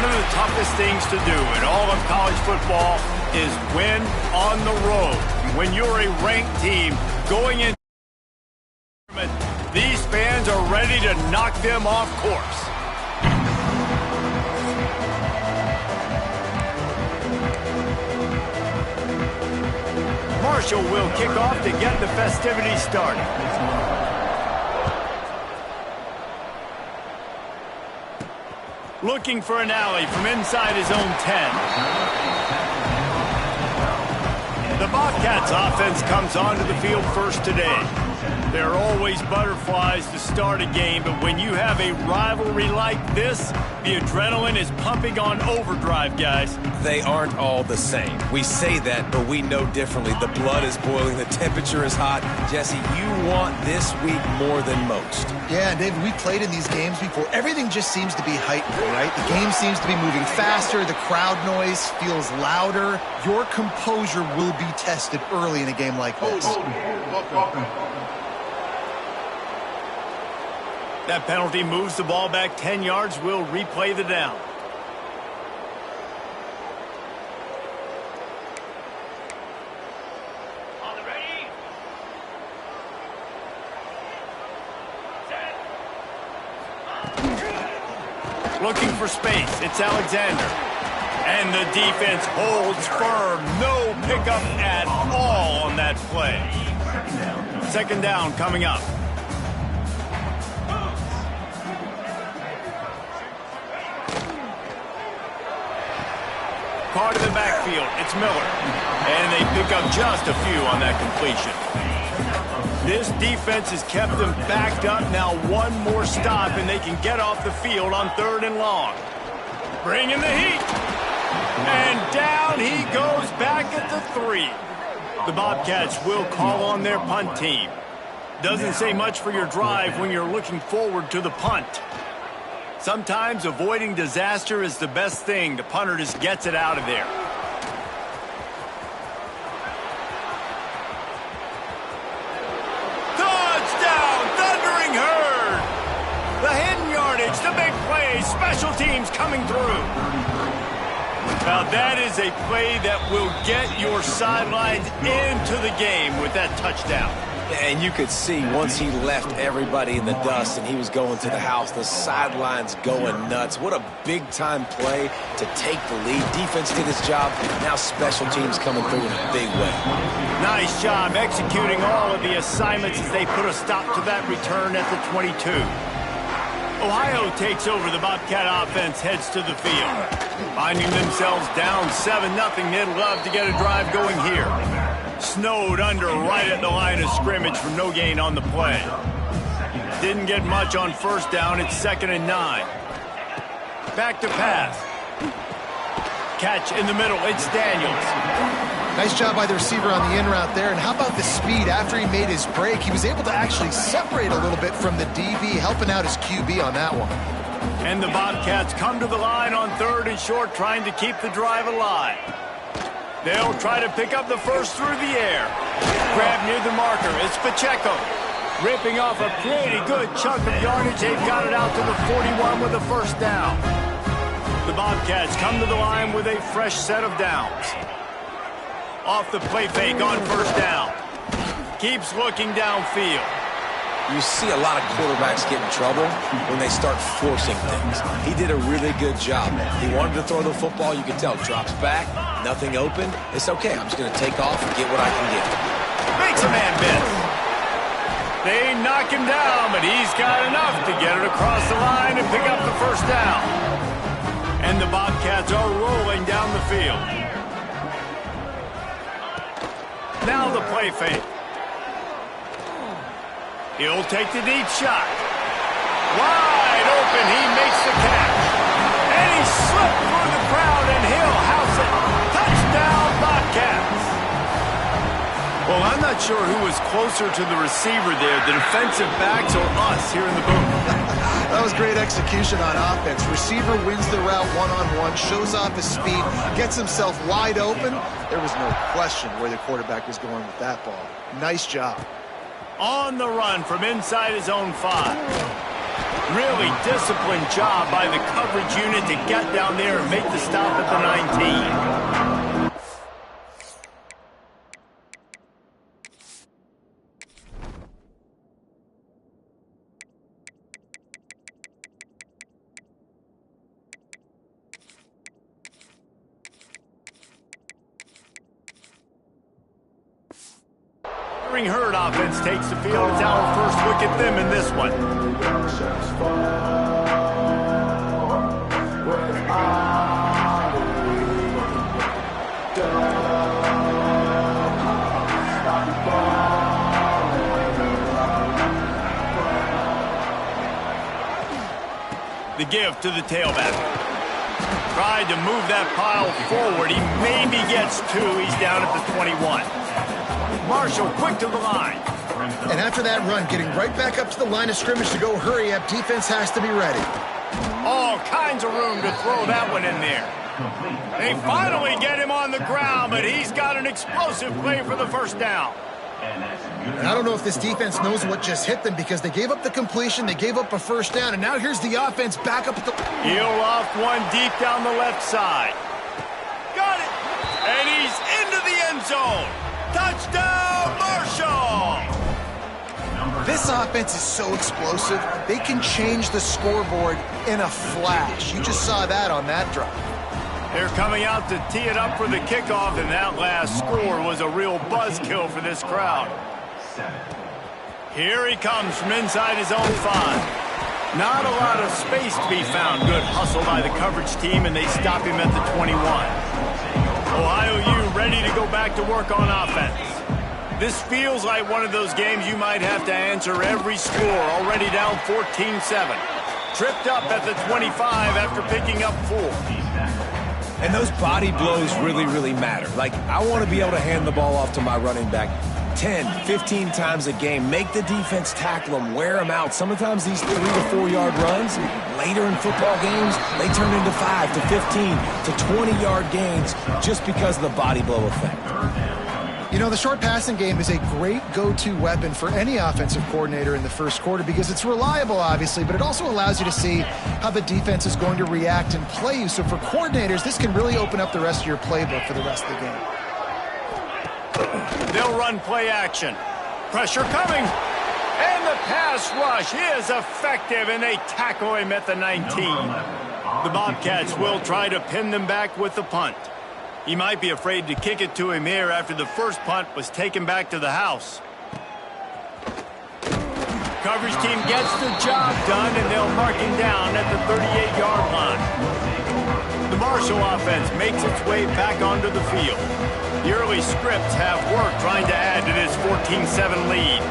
One of the toughest things to do in all of college football is win on the road. When you're a ranked team going into the tournament, these fans are ready to knock them off course. Marshall will kick off to get the festivities started. Looking for an alley from inside his own 10. The Bobcats offense comes onto the field first today. There are always butterflies to start a game, but when you have a rivalry like this, the adrenaline is pumping on overdrive, guys. They aren't all the same. We say that, but we know differently. The blood is boiling. The temperature is hot. Jesse, you want this week more than most. Yeah, David, we played in these games before. Everything just seems to be heightened, right? The game seems to be moving faster. The crowd noise feels louder. Your composure will be tested early in a game like this. That penalty moves the ball back 10 yards. We'll replay the down. On the ready. Set. Looking for space. It's Alexander. And the defense holds firm. No pickup at all on that play. Second down coming up. Part of the backfield, it's Miller. And they pick up just a few on that completion. This defense has kept them backed up. Now one more stop and they can get off the field on 3rd and long. Bring in the heat. And down he goes back at the 3. The Bobcats will call on their punt team. Doesn't say much for your drive when you're looking forward to the punt. Sometimes avoiding disaster is the best thing. The punter just gets it out of there. Touchdown, Thundering Herd! The hidden yardage, the big play, special teams coming through. Now that is a play that will get your sidelines into the game with that touchdown. And you could see once he left everybody in the dust and he was going to the house, the sidelines going nuts. What a big-time play to take the lead. Defense did his job. Now special teams coming through in a big way. Nice job executing all of the assignments as they put a stop to that return at the 22. Ohio takes over. The Bobcat offense heads to the field. Finding themselves down 7-0, they'd love to get a drive going here. Snowed under right at the line of scrimmage for no gain on the play. Didn't get much on first down. It's 2nd and 9. Back to pass. Catch in the middle. It's Daniels. Nice job by the receiver on the in route there. And how about the speed? After he made his break, he was able to actually separate a little bit from the DB, helping out his QB on that one. And the Bobcats come to the line on 3rd and short, trying to keep the drive alive. They'll try to pick up the first through the air. Grab near the marker. It's Pacheco. Ripping off a pretty good chunk of yardage. They've got it out to the 41 with a first down. The Bobcats come to the line with a fresh set of downs. Off the play fake on first down. Keeps looking downfield. You see a lot of quarterbacks get in trouble when they start forcing things. He did a really good job. He wanted to throw the football. You can tell. Drops back. Nothing open. It's okay. I'm just going to take off and get what I can get. Makes a man miss. They knock him down, but he's got enough to get it across the line and pick up the first down. And the Bobcats are rolling down the field. Now the play fake. He'll take the deep shot. Wide open, he makes the catch. And he slipped through the crowd, and he'll house it. Touchdown, Bobcats. Well, I'm not sure who was closer to the receiver there, the defensive backs or us here in the booth. That was great execution on offense. Receiver wins the route one-on-one, shows off his speed, gets himself wide open. There was no question where the quarterback was going with that ball. Nice job. On the run from inside his own 5. Really disciplined job by the coverage unit to get down there and make the stop at the 19. Herd offense takes the field. It's our first look at them in this one. The give to the tailback. Tried to move that pile forward. He maybe gets two. He's down at the 21. Marshall quick to the line. And after that run, getting right back up to the line of scrimmage to go hurry up, defense has to be ready. All kinds of room to throw that one in there. They finally get him on the ground, but he's got an explosive play for the first down. And I don't know if this defense knows what just hit them because they gave up the completion, they gave up a first down, and now here's the offense back up at the... Heel off one deep down the left side. Got it! And he's into the end zone. Touchdown, Marshall! This offense is so explosive, they can change the scoreboard in a flash. You just saw that on that drive. They're coming out to tee it up for the kickoff, and that last score was a real buzzkill for this crowd. Here he comes from inside his own 5. Not a lot of space to be found. Good hustle by the coverage team, and they stop him at the 21. Ohio U ready to go back to work on offense. This feels like one of those games you might have to answer every score. Already down 14-7. Tripped up at the 25 after picking up 4. And those body blows really, really matter. Like, I want to be able to hand the ball off to my running back 10, 15 times a game. Make the defense tackle them, wear them out. Sometimes these 3 to 4 yard runs, later in football games, they turn into 5 to 15 to 20 yard gains just because of the body blow effect. You know, the short passing game is a great go-to weapon for any offensive coordinator in the first quarter because it's reliable, obviously, but it also allows you to see how the defense is going to react and play you. So for coordinators, this can really open up the rest of your playbook for the rest of the game. They'll run play action. Pressure coming. And the pass rush is effective, and they tackle him at the 19. The Bobcats will try to pin them back with the punt. He might be afraid to kick it to him here after the first punt was taken back to the house. Coverage team gets the job done, and they'll mark him down at the 38-yard line. The Marshall offense makes its way back onto the field. The early scripts have work trying to add to this 14-7 lead.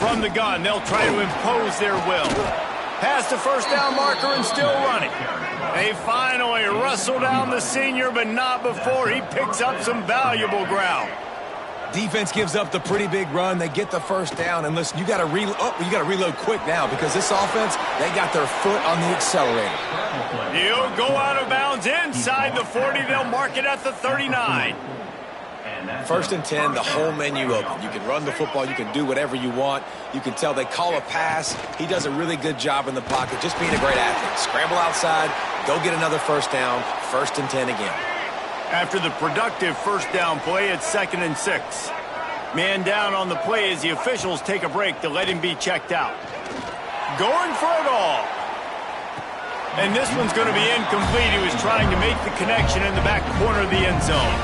From the gun, they'll try to impose their will. Past the first down marker and still running. They finally wrestle down the senior, but not before he picks up some valuable ground. Defense gives up the pretty big run. They get the first down, and listen, you got to reload quick now because this offense, they got their foot on the accelerator. He'll go out of bounds inside the 40. They'll mark it at the 39. First and 10, the whole menu open. You can run the football. You can do whatever you want. You can tell they call a pass. He does a really good job in the pocket, just being a great athlete. Scramble outside, go get another first down, first and 10 again. After the productive first down play, it's 2nd and 6. Man down on the play as the officials take a break to let him be checked out. Going for it all. And this one's going to be incomplete. He was trying to make the connection in the back corner of the end zone.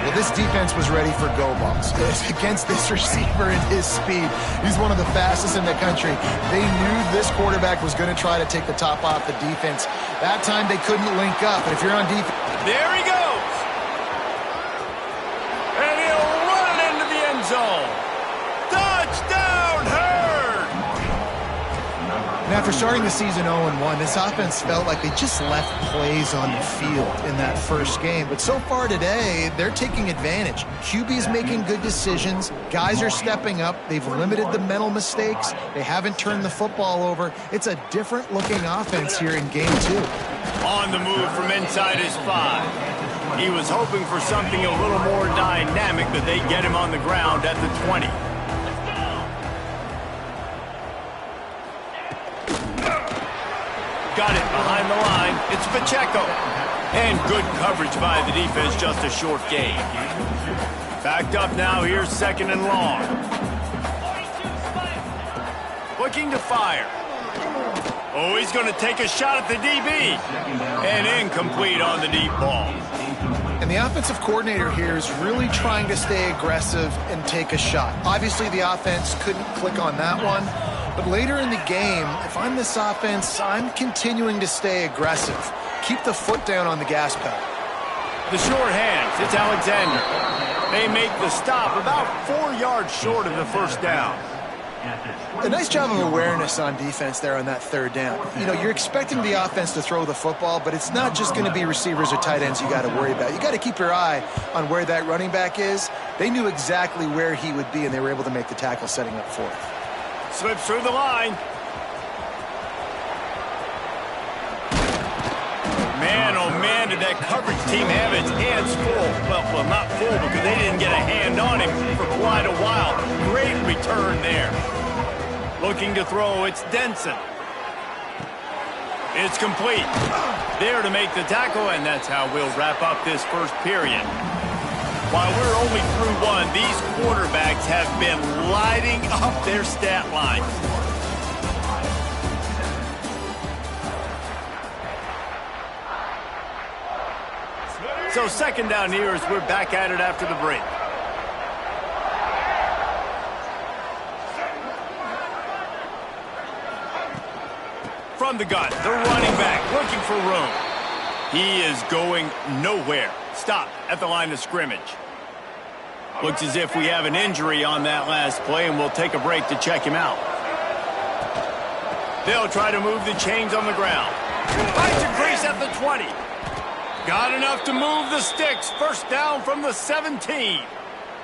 Well, this defense was ready for go balls against this receiver and his speed. He's one of the fastest in the country. They knew this quarterback was going to try to take the top off the defense. That time they couldn't link up. But if you're on defense... There he goes. And he'll run it into the end zone. Touchdown, Herd! And after starting the season 0-1, this offense felt like they just left plays on the field in that first game. But so far today, they're taking advantage. QB's making good decisions. Guys are stepping up. They've limited the mental mistakes. They haven't turned the football over. It's a different-looking offense here in Game 2. On the move from inside his 5. He was hoping for something a little more dynamic, but they get him on the ground at the 20. Got it behind the line. It's Pacheco. And good coverage by the defense, just a short gain. Backed up now, here's 2nd and long. Looking to fire. Oh, he's going to take a shot at the DB. And incomplete on the deep ball. And the offensive coordinator here is really trying to stay aggressive and take a shot. Obviously, the offense couldn't click on that one. But later in the game, if I'm this offense, I'm continuing to stay aggressive. Keep the foot down on the gas pedal. The short hands, it's Alexander. They make the stop about 4 yards short of the first down. A nice job of awareness on defense there on that 3rd down. You know, you're expecting the offense to throw the football, but it's not just going to be receivers or tight ends you got to worry about. You got to keep your eye on where that running back is. They knew exactly where he would be, and they were able to make the tackle setting up for it. Slips through the line. Man, oh man, did that coverage team have its hands full. Well, not full because they didn't get a hand on him for quite a while. Great return there. Looking to throw, it's Denson. It's complete. There to make the tackle, and that's how we'll wrap up this first period. While we're only through one, these quarterbacks have been lighting up their stat lines. So 2nd down here as we're back at it after the break. From the gun, the running back looking for room. He is going nowhere. Stop at the line of scrimmage. Looks as if we have an injury on that last play, and we'll take a break to check him out. They'll try to move the chains on the ground. Finds a crease at the 20. Got enough to move the sticks. First down from the 17.